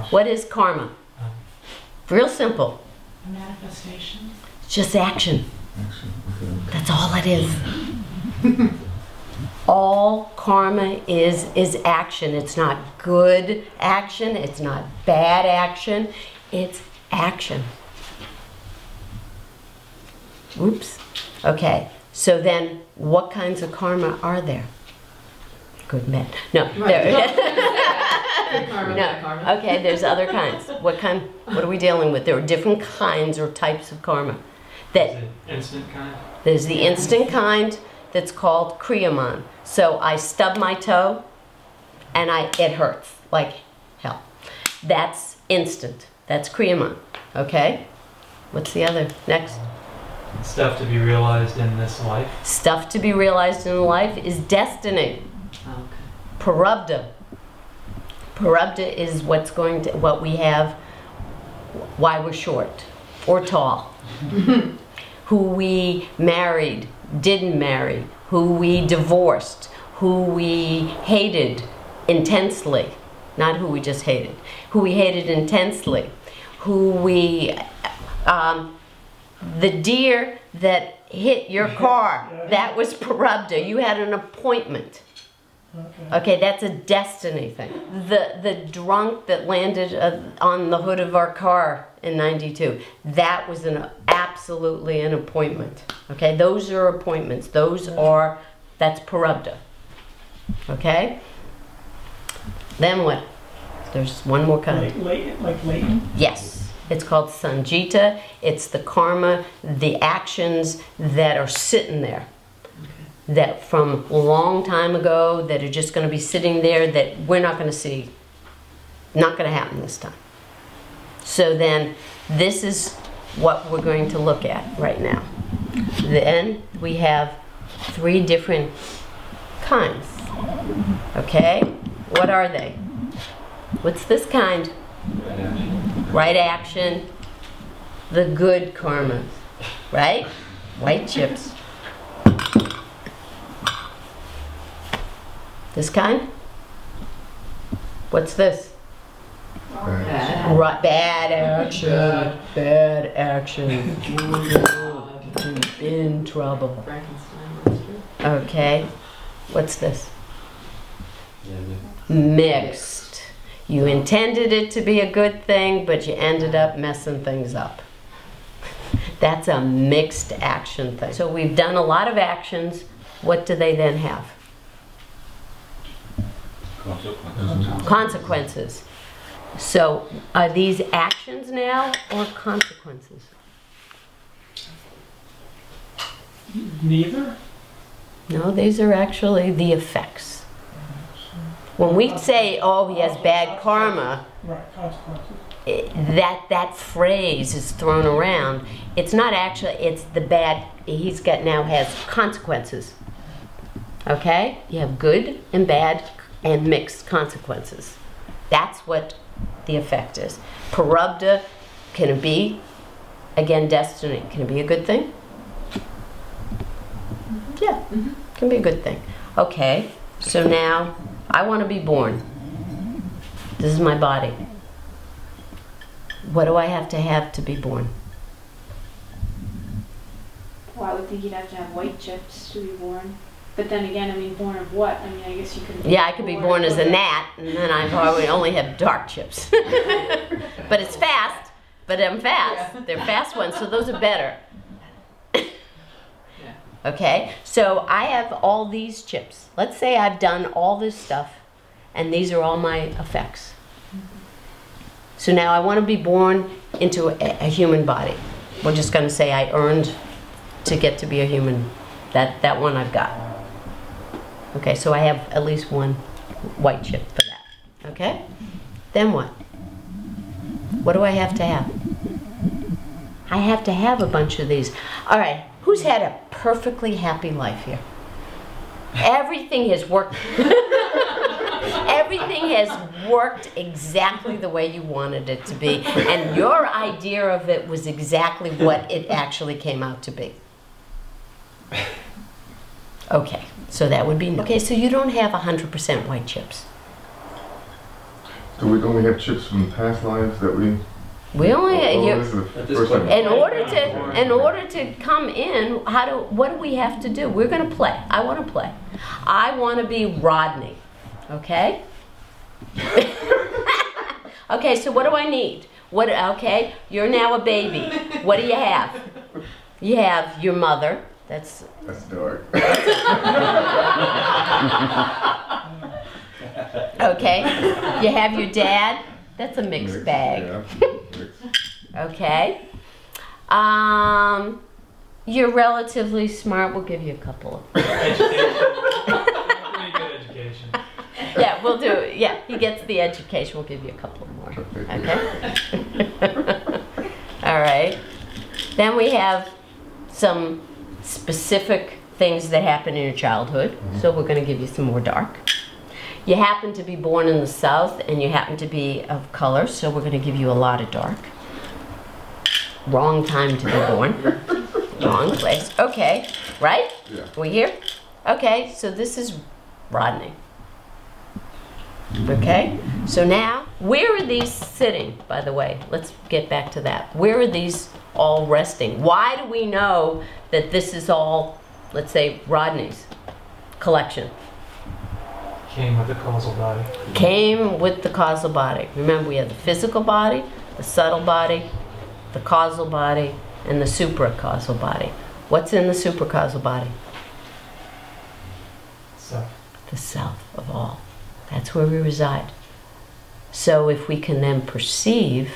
What is karma? Real simple. A manifestation. It's just action. That's all it is. All karma is action. It's not good action. It's not bad action. It's action. Oops. Okay. So then, what kinds of karma are there? Good men. No. Right. Karma, no. Okay. There's other kinds. What are we dealing with? There are different kinds or types of karma. That instant kind. There's the instant kind that's called kriyaman. So I stub my toe, and it hurts like hell. That's instant. That's kriyaman. Okay. What's the other? Next. Stuff to be realized in this life. Stuff to be realized in life is destiny. Okay. Prarabdha. Prarabdha is what we have, why we're short or tall. Who we married, didn't marry, who we divorced, who we hated intensely, not who we just hated, who we hated intensely, who we, the deer that hit your car, that was prarabdha. You had an appointment. Okay, that's a destiny thing. The drunk that landed on the hood of our car in '92, that was absolutely an appointment. Okay, those are appointments. That's prarabdha. Okay? Then what? There's one more kind. Like latent? Yes. It's called sanjita. It's the karma, the actions that are sitting there. That from a long time ago, that are just going to be sitting there, that we're not going to see. Not going to happen this time. So then, this is what we're going to look at right now. Then we have 3 different kinds. Okay? What are they? What's this kind? Right action. The good karma. Right? White chips. This kind? What's this? Bad. Right, bad action. Bad action. In trouble. Okay. What's this? Mixed. You intended it to be a good thing, but you ended up messing things up. That's a mixed action thing. So we've done a lot of actions. What do they then have? Consequences. So are these actions now or consequences? Neither? No, these are actually the effects. When we say, oh, he has bad karma, Right, consequences. that phrase is thrown around. It's not actually, it's the bad, now has consequences. Okay? You have good and bad and mixed consequences. That's what the effect is. Prarabdha, can it be, again, destiny, can it be a good thing? Yeah, can be a good thing. Okay, so now I want to be born. This is my body. What do I have to be born? Well, I would think you'd have to have white chips to be born. But then again, I mean, born of what? I mean, I guess you could. Yeah, I could be born as a gnat, and then I probably only have dark chips. But it's fast. But I'm fast. Yeah. They're fast ones, so those are better. Okay, so I have all these chips. Let's say I've done all this stuff, and these are all my effects. So now I want to be born into a human body. We're just going to say I earned to get to be a human. That one I've got. Okay, so I have at least one white chip for that. Okay? Then what? What do I have to have? I have to have a bunch of these. All right, who's had a perfectly happy life here? Everything has worked. Everything has worked exactly the way you wanted it to be, and your idea of it was exactly what it actually came out to be. Okay, so that would be, okay, so you don't have 100% white chips. Do we only have chips from past lives that we? We only, This is the At this first point- time. in order to come in, what do we have to do? We're gonna play. I wanna play. I wanna be Rodney, okay? Okay, so what do I need? Okay, you're now a baby. What do you have? You have your mother. That's dark. okay. You have your dad. That's a mixed bag. Yeah. Mixed. Okay. You're relatively smart. We'll give you a couple of. Education. Pretty good education. Yeah, we'll do it. Yeah, he gets the education. We'll give you a couple more. Okay? All right. Then we have some specific things that happen in your childhood. So we're going to give you some more dark. You happen to be born in the South and you happen to be of color, so we're going to give you a lot of dark. Wrong time to be born. Wrong place. Okay, right? Yeah. We here? Okay, so this is Rodney. Okay, so now, where are these sitting, by the way? Let's get back to that. Where are these all resting? Why do we know that this is all, let's say, Rodney's collection? Came with the causal body. Came with the causal body. Remember, we have the physical body, the subtle body, the causal body, and the supracausal body. What's in the supracausal body? So, The self of all. That's where we reside. So if we can then perceive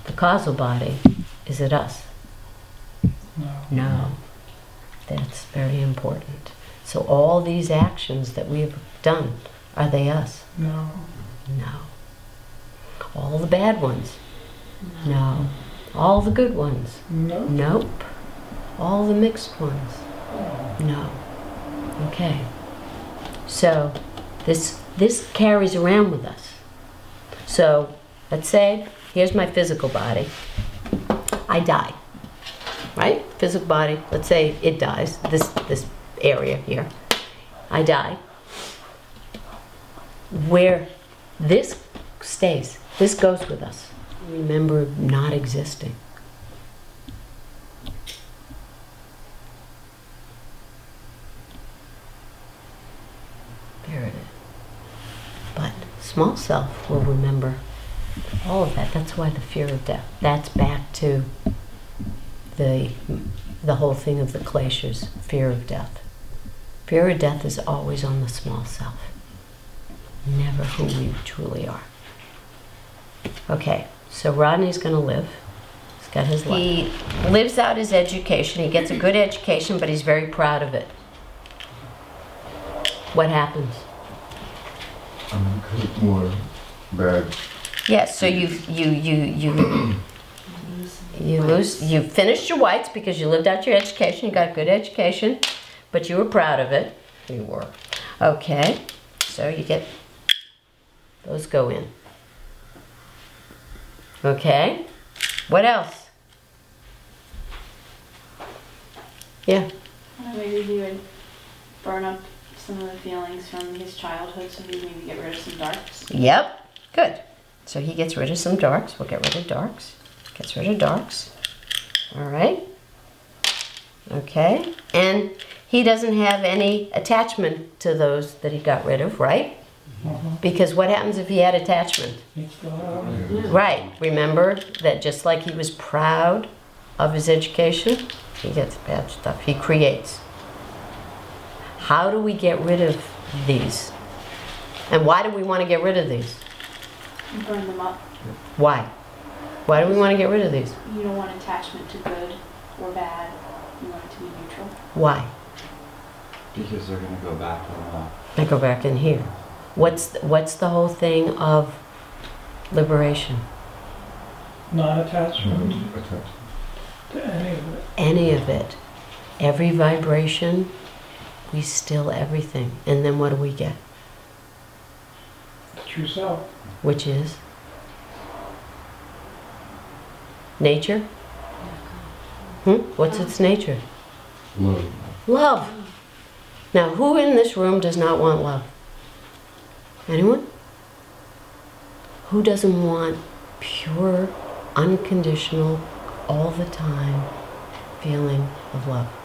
the causal body, is it us? No. No. That's very important. So all these actions that we have done, are they us? No. No. All the bad ones? No. All the good ones? No. Nope. All the mixed ones? No. Okay. So this carries around with us. So let's say, here's my physical body. I die. Right? Physical body, let's say it dies, this area here. I die. Where this stays, this goes with us. Remember not existing. There it is. But small self will remember all of that. That's why the fear of death. That's back to the whole thing of the glaciers, fear of death. Fear of death is always on the small self, never who we truly are. Okay, so Rodney's going to live. He's got his life. He lives out his education. He gets a good education, but he's very proud of it. What happens? More bad. Yes, so you finished your whites because you lived out your education, you got a good education, but you were proud of it. You were. Okay, so you get, those go in. Okay, what else? Yeah. Maybe he would burn up some of the feelings from his childhood, so he'd maybe get rid of some darks. Yep, good. So he gets rid of some darks. We'll get rid of darks. Gets rid of darks. All right. Okay. And he doesn't have any attachment to those that he got rid of, right? Because what happens if he had attachment? Right. Remember that just like he was proud of his education, he gets bad stuff. He creates. How do we get rid of these? And why do we want to get rid of these? Burn them up. Why? Why do we want to get rid of these? You don't want attachment to good or bad. You want it to be neutral. Why? Because they're going to go back to the I go back in here. What's the whole thing of liberation? Non-attachment to any of it. Any of it. Every vibration, we still everything. And then what do we get? The true self. Which is? Nature? What's its nature? Love. Love. Now, who in this room does not want love? Anyone? Who doesn't want pure, unconditional, all the time feeling of love?